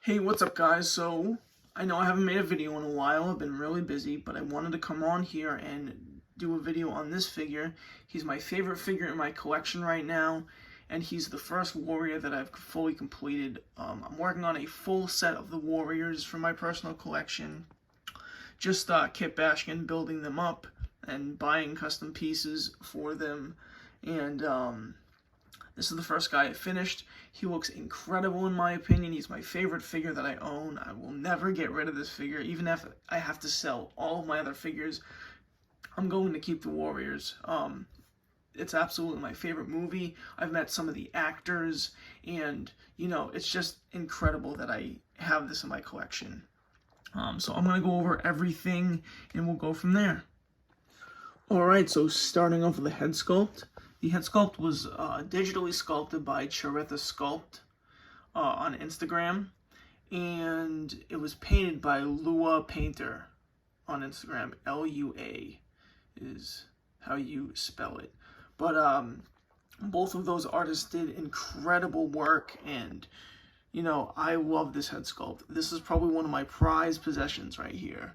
Hey, what's up guys? So, I know I haven't made a video in a while, I've been really busy, but I wanted to come on here and do a video on this figure. He's my favorite figure in my collection right now, and he's the first warrior that I've fully completed. I'm working on a full set of the warriors for my personal collection. Just kit bashing, building them up, and buying custom pieces for them, and this is the first guy I finished. He looks incredible in my opinion. He's my favorite figure that I own. I will never get rid of this figure. Even if I have to sell all of my other figures, I'm going to keep the Warriors. It's absolutely my favorite movie. I've met some of the actors, and it's just incredible that I have this in my collection. So I'm going to go over everything, and we'll go from there. Alright, so starting off with the head sculpt. The head sculpt was digitally sculpted by Charitha Sculpt on Instagram, and it was painted by Lua Painter on Instagram. L-U-A is how you spell it. But both of those artists did incredible work, and I love this head sculpt. This is probably one of my prized possessions right here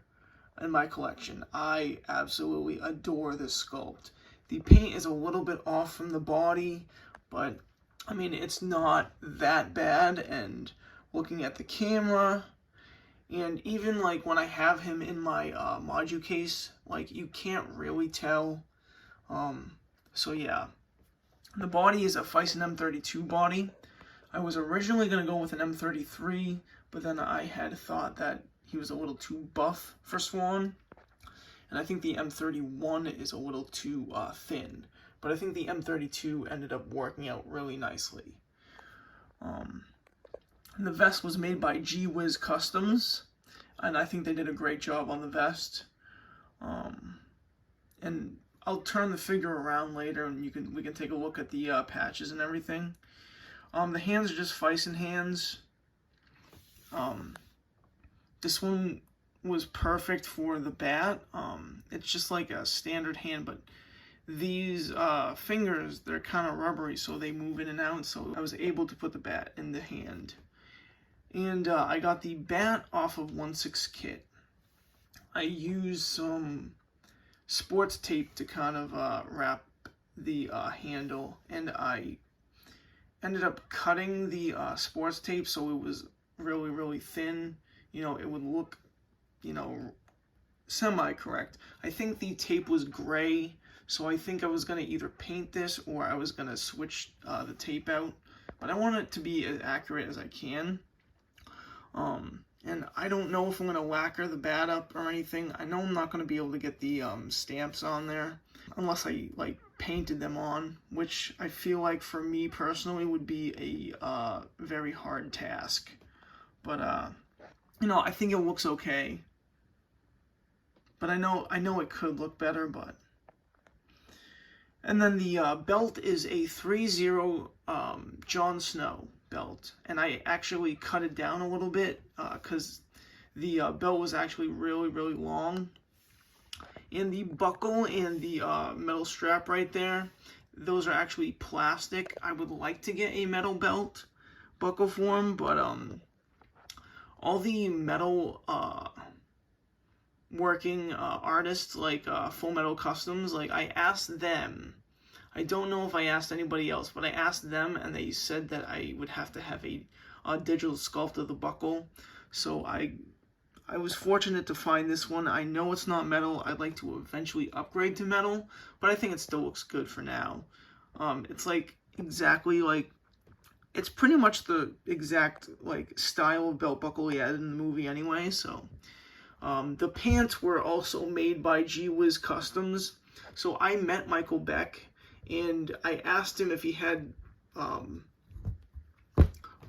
in my collection. I absolutely adore this sculpt. The paint is a little bit off from the body, but I mean, it's not that bad. And looking at the camera, and even like when I have him in my module case, like you can't really tell. So yeah, the body is a Fison M32 body. I was originally going to go with an M33, but then I had thought that he was a little too buff for Swan. And I think the M31 is a little too thin. But I think the M32 ended up working out really nicely. The vest was made by Gee Whiz Customs, and I think they did a great job on the vest. And I'll turn the figure around later, and we can take a look at the patches and everything. The hands are just Fison hands. This one was perfect for the bat. It's just like a standard hand, but these fingers, they're kind of rubbery, so they move in and out, so I was able to put the bat in the hand. And I got the bat off of 1/6 kit. I used some sports tape to kind of wrap the handle, and I ended up cutting the sports tape so it was really, really thin. It would look semi-correct. I think the tape was gray, so I think I was going to either paint this or I was going to switch the tape out. But I want it to be as accurate as I can. And I don't know if I'm going to lacquer the bat up or anything. I know I'm not going to be able to get the stamps on there unless I painted them on, which I feel like for me personally would be a very hard task. But I think it looks okay. But I know it could look better, but. And then the belt is a 3-0 Jon Snow belt, and I actually cut it down a little bit because the belt was actually really, really long. And the buckle and the metal strap right there, those are actually plastic. I would like to get a metal belt buckle for them, but all the metal working artists like Full Metal Customs, I asked them. I don't know if I asked anybody else, but I asked them, and they said that I would have to have a digital sculpt of the buckle. So I was fortunate to find this one. I know it's not metal. I'd like to eventually upgrade to metal, but I think it still looks good for now. It's exactly it's pretty much the exact style of belt buckle he had in the movie anyway. So the pants were also made by Gee Whiz Customs. So I met Michael Beck, and I asked him if he had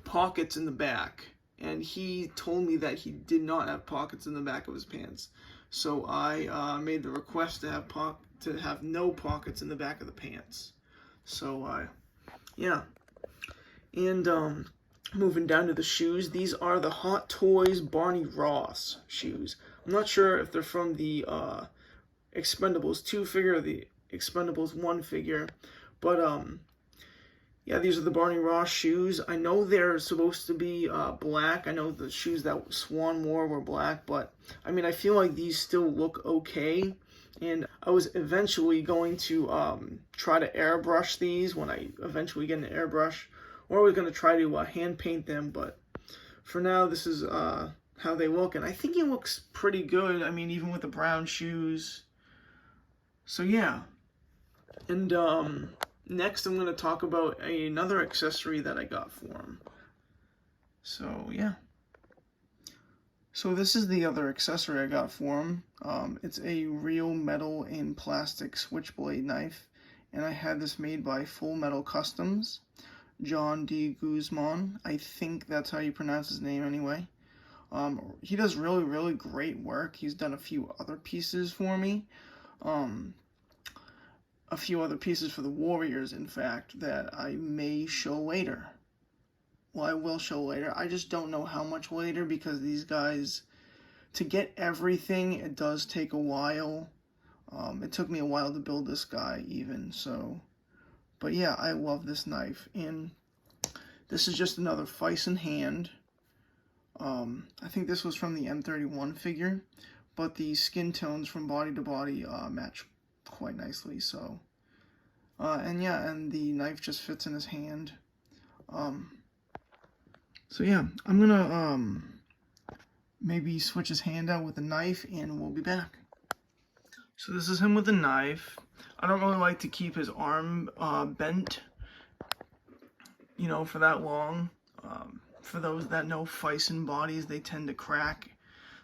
pockets in the back, and he told me that he did not have pockets in the back of his pants. So I made the request to have no pockets in the back of the pants. So yeah. And moving down to the shoes, these are the Hot Toys Barney Ross shoes. I'm not sure if they're from the Expendables 2 figure or the Expendables 1 figure, but yeah, these are the Barney Ross shoes. I know they're supposed to be black. I know the shoes that Swan wore were black, but I mean, I feel like these still look okay. And I was eventually going to try to airbrush these when I eventually get an airbrush, or I was going to try to hand paint them, but for now, this is how they look, and I think it looks pretty good. I mean, even with the brown shoes. So yeah, and next I'm going to talk about another accessory that I got for him. So yeah. So this is the other accessory I got for him. It's a real metal and plastic switchblade knife, and I had this made by Full Metal Customs, John D. Guzman. I think that's how you pronounce his name anyway. He does really, really great work. He's done a few other pieces for me. A few other pieces for the Warriors, in fact, that I may show later. Well, I will show later. I just don't know how much later, because these guys, to get everything, it does take a while. It took me a while to build this guy even, so. But yeah, I love this knife. And this is just another Fison hand. I think this was from the M31 figure, but the skin tones from body to body match quite nicely, so. And yeah, and the knife just fits in his hand. So yeah, I'm gonna maybe switch his hand out with the knife, and we'll be back. So this is him with the knife. I don't really like to keep his arm bent, you know, for that long. For those that know Fison bodies, they tend to crack.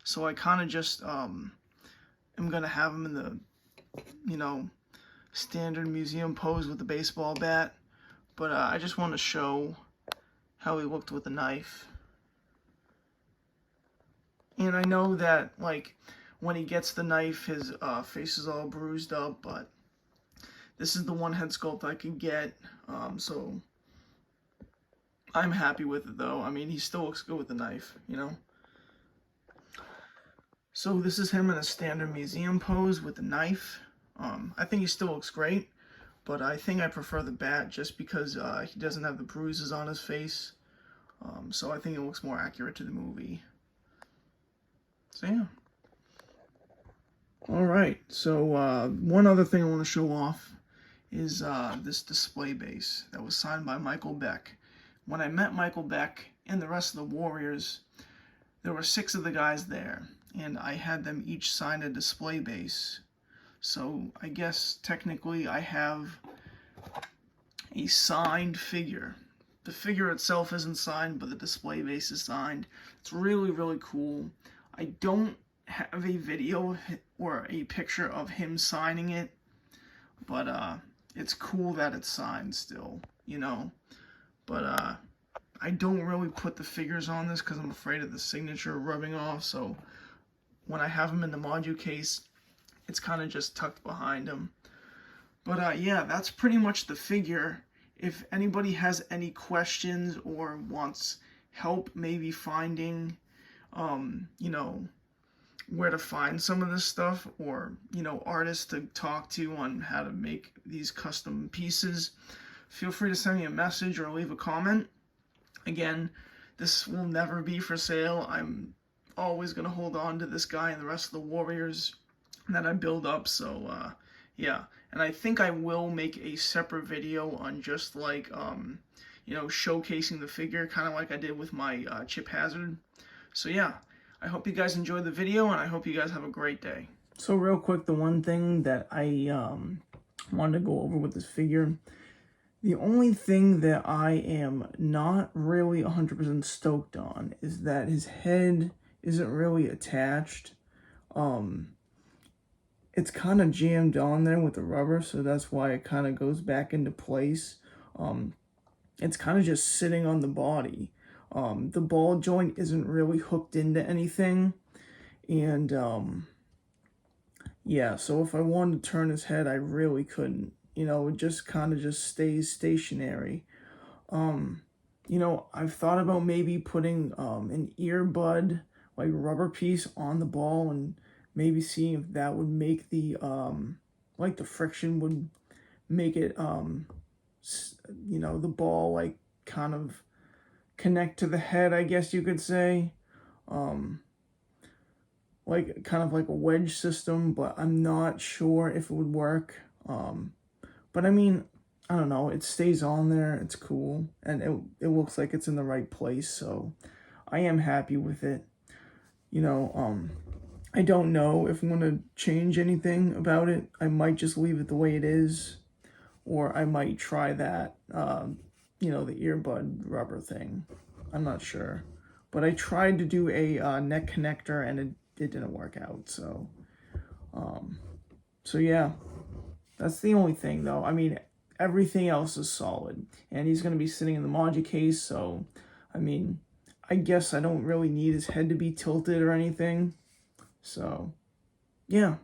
So I kind of just am gonna have him in the, you know, standard museum pose with the baseball bat. But I just want to show how he looked with the knife. And I know that, like, when he gets the knife, his face is all bruised up, but this is the one head sculpt I could get, so I'm happy with it, though. I mean, he still looks good with the knife, you know? So this is him in a standard museum pose with the knife. I think he still looks great, but I think I prefer the bat just because he doesn't have the bruises on his face. So I think it looks more accurate to the movie. So yeah. Alright, so one other thing I want to show off is this display base that was signed by Michael Beck. When I met Michael Beck and the rest of the Warriors, there were 6 of the guys there, and I had them each sign a display base. So I guess technically I have a signed figure. The figure itself isn't signed, but the display base is signed. It's really, really cool. I don't have a video or a picture of him signing it, but it's cool that it's signed still, you know. But I don't really put the figures on this because I'm afraid of the signature rubbing off, so when I have them in the module case, it's kind of just tucked behind him. But yeah, that's pretty much the figure. If anybody has any questions or wants help maybe finding, you know, where to find some of this stuff, or, you know, artists to talk to on how to make these custom pieces, feel free to send me a message or leave a comment. Again, this will never be for sale. I'm always going to hold on to this guy and the rest of the Warriors that I build up, so yeah. And I think I will make a separate video on just like you know, showcasing the figure, kind of like I did with my Chip Hazard. So yeah, I hope you guys enjoyed the video, and I hope you guys have a great day. So real quick, the one thing that I wanted to go over with this figure, the only thing that I am not really 100% stoked on is that his head isn't really attached. It's kind of jammed on there with the rubber, so that's why it kind of goes back into place. It's kind of just sitting on the body. The ball joint isn't really hooked into anything, and yeah, so if I wanted to turn his head, I really couldn't. You know, it just kind of just stays stationary. You know, I've thought about maybe putting an earbud, like rubber piece on the ball, and maybe seeing if that would make the like the friction would make it you know, the ball like kind of connect to the head, I guess you could say. Like kind of like a wedge system, but I'm not sure if it would work. But I mean, I don't know. It stays on there. It's cool, and it looks like it's in the right place. So I am happy with it. You know, I don't know if I'm gonna change anything about it. I might just leave it the way it is, or I might try that. You know, the earbud rubber thing. I'm not sure, but I tried to do a neck connector, and it didn't work out. So yeah, that's the only thing though. I mean, everything else is solid, and he's gonna be sitting in the Maja case. So, I mean, I guess I don't really need his head to be tilted or anything. So, yeah.